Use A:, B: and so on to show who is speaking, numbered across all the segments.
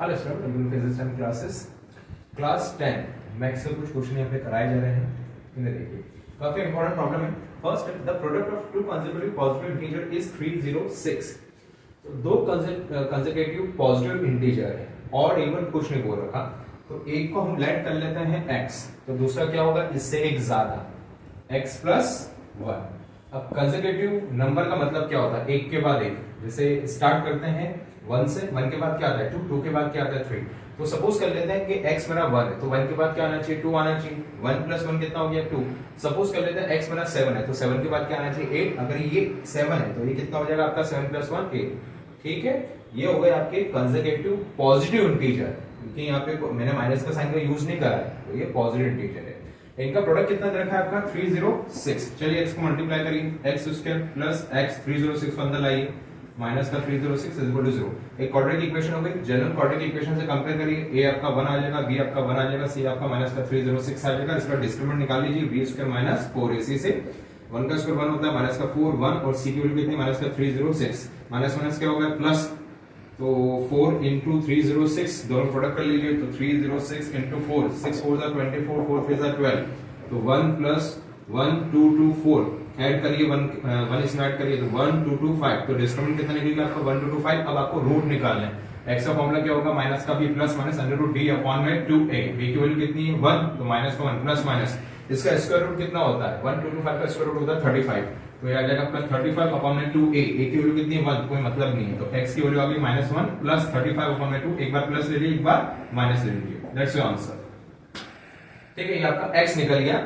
A: Hello student, welcome to physics and classes class 10 maths के कुछ question यहाँ पे कराए जा रहे हैं। इन्हें देखिए, काफी इंपॉर्टेंट प्रॉब्लम है। First, the product of to consecutive positive integer is 306। तो दो कंसेक्यूटिव पॉजिटिव इंटीजर है और इवन कुछ नहीं बोल रखा, तो एक को हम लेट कर लेते हैं x, तो दूसरा क्या होगा, इससे एक ज्यादा x प्लस 1। अब कंसेक्यूटिव नंबर का मतलब क्या होता है, एक के बाद एक। जैसे स्टार्ट करते हैं 1 से, 1 के बाद क्या आता है 2, 2 के बाद क्या आता है 3। तो सपोज कर लेते हैं कि x मेरा 1 है, तो 1 के बाद क्या आना चाहिए, 2 आना चाहिए। 1 प्लस 1 कितना हो गया 2। सपोज कर लेते हैं x मेरा 7 है, तो 7 के बाद क्या आना चाहिए 8। अगर ये 7 है तो ये कितना हो जाएगा आपका 7 प्लस 1 8। ठीक है, ये हो गए आपके कंसेक्यूटिव पॉजिटिव इंटीजर, क्योंकि यहाँ पे मैंने माइनस का साइन का यूज नहीं करा है, तो ये पॉजिटिव इंटीजर है। इनका प्रोडक्ट कितना दे रखा है आपका 306। चलिए x को मल्टीप्लाई करिए, x स्क्वायर प्लस x 306 को अंदर लाइए, माइनस का 306 इज इक्वल टू 0। एक क्वाड्रेटिक इक्वेशन हो गई। जनरल क्वाड्रेटिक इक्वेशन से कंपेयर करिए, a आपका 1 आ जाएगा, b आपका 1 आ जाएगा, c आपका माइनस का 306 आ जाएगा। इसका डिस्क्रिमिनेंट निकाल लीजिए, b स्क्वायर माइनस 4ac से 1 का स्क्वायर 1 होता है, माइनस का 4 1 और c की वैल्यू कितनी, माइनस का 306। माइनस माइनस क्या हो गया प्लस, तो 4 into 306 दोनों प्रोडक्ट कर लीजिए, तो 306 into 4, 6 4 are 24, 4 3 are 12, तो 1 plus 1 2 2 4 ऐड करिए, 1 इसमें ऐड करिए, तो 1 2 2 5। तो डिस्क्रिमिनेंट कितना निकलेगा आपका 1 2 2 5। अब आपको रूट निकालना है। x का फॉर्मूला क्या होगा, माइनस का b plus minus under root d upon में 2a। b की वैल्यू कितनी है 1, तो माइनस का 1 प्लस माइनस इसका स्क्वायर रूट कितना होता है 1 2 2 5 का स्क्वायर रूट होता है 35, तो ये आ जाएगा आपका 35 अपॉन में 2a। a की वैल्यू कितनी है 1, कोई मतलब नहीं है, तो x की वैल्यू आ गई -1 प्लस 35 अपॉन में 2। एक बार प्लस ले लीजिए, एक बार माइनस ले लीजिए, दैट्स योर आंसर। ठीक है, ये आपका x निकल गया।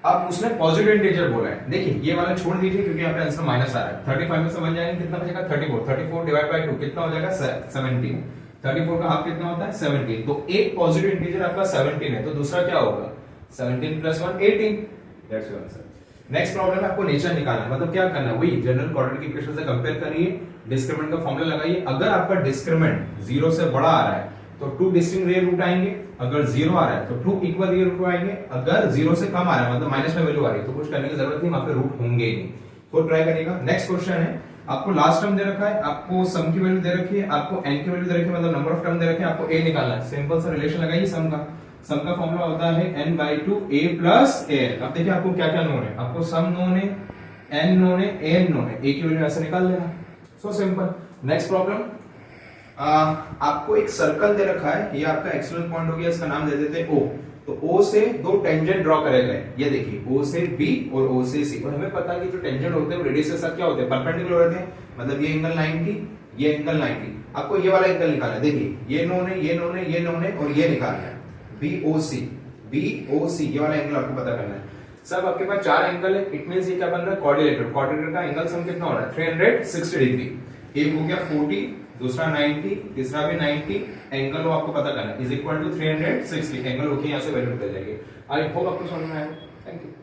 A: अब उसने पॉजिटिव इंटीजर बोला है, देखिए ये वाला छोड़ दीजिए क्योंकि यहाँ पे आंसर माइनस आ रहा है। 35 में से बन जाएंगे, कितना बचेगा 34, 34 डिवाइड बाय 2 कितना हो जाएगा 17। 34 का हाफ कितना होता है 17, तो एक पॉजिटिव इंटीजर आपका 17 है, तो दूसरा क्या होगा 17 plus 1 18, that's your answer. Next problem है, आपको नेचर निकालना है, मतलब क्या करना है, वही जनरल क्वाड्रेटिक इक्वेशन से कंपेयर करिए, डिस्क्रिमिनेंट का फॉर्मूला लगाइए। अगर आपका डिस्क्रिमिनेंट 0 से बड़ा आ रहा है तो 2 डिस्टिंक्ट रियल रूट आएंगे, अगर 0 आ रहा है तो 2 इक्वल रियल रूट आएंगे, अगर 0 से कम आ रहा है मतलब माइनस में वैल्यू आ रही है तो कुछ करने की जरूरत नहीं, वहां पे रूट होंगे ही नहीं। तो ट्राई करिएगा। नेक्स्ट क्वेश्चन है, आपको लास्ट टर्म दे रखा है, आपको सम की वैल्यू दे रखी है, आपको n की वैल्यू दे रखी है, मतलब नंबर ऑफ टर्म दे रखे हैं, आपको a निकालना है। सिंपल सा रिलेशन लगाइए सम का। सम का फॉर्मूला होता है n/2 a प्लस an। अब देखिए आपको क्या क्या नोन है, आपको सम नोन है, n नोन है, an नोन है, a की वैल्यू ऐसे निकाल लेना, सो सिंपल। नेक्स्ट प्रॉब्लम, आपको एक सर्कल दे रखा है, ये आपका एक्सटर्नल पॉइंट हो गया, इसका नाम दे देते हैं O। तो O से दो टेंजेंट ड्रॉ करे गए, ये देखिए O से B और O से C। और हमें पता है कि जो टेंजेंट होते हैं वो रेडियस के साथ क्या होते हैं, परपेंडिकुलर होते हैं, मतलब ये एंगल 90, ये एंगल 90। आपको ये वाला एंगल निकालना है, देखिए ये नोन है, ये नोन है, ये नोन है और ये निकालना है BOC। BOC ये वाला एंगल आपको पता करना है। सब आपके पास 4 एंगल है, इट मींस ये क्या बन रहा है क्वाड्रिलेटरल। क्वाड्रिलेटरल का एंगल सम कितना हो रहा है 360 डिग्री। एक हो गया 40, दूसरा 90, तीसरा भी 90, एंगल वो आपको पता करना है is equal to 360। Angle okay, यहाँ से वैल्यू निकल जाएगी। आई होप आपको समझ में आया। Thank you.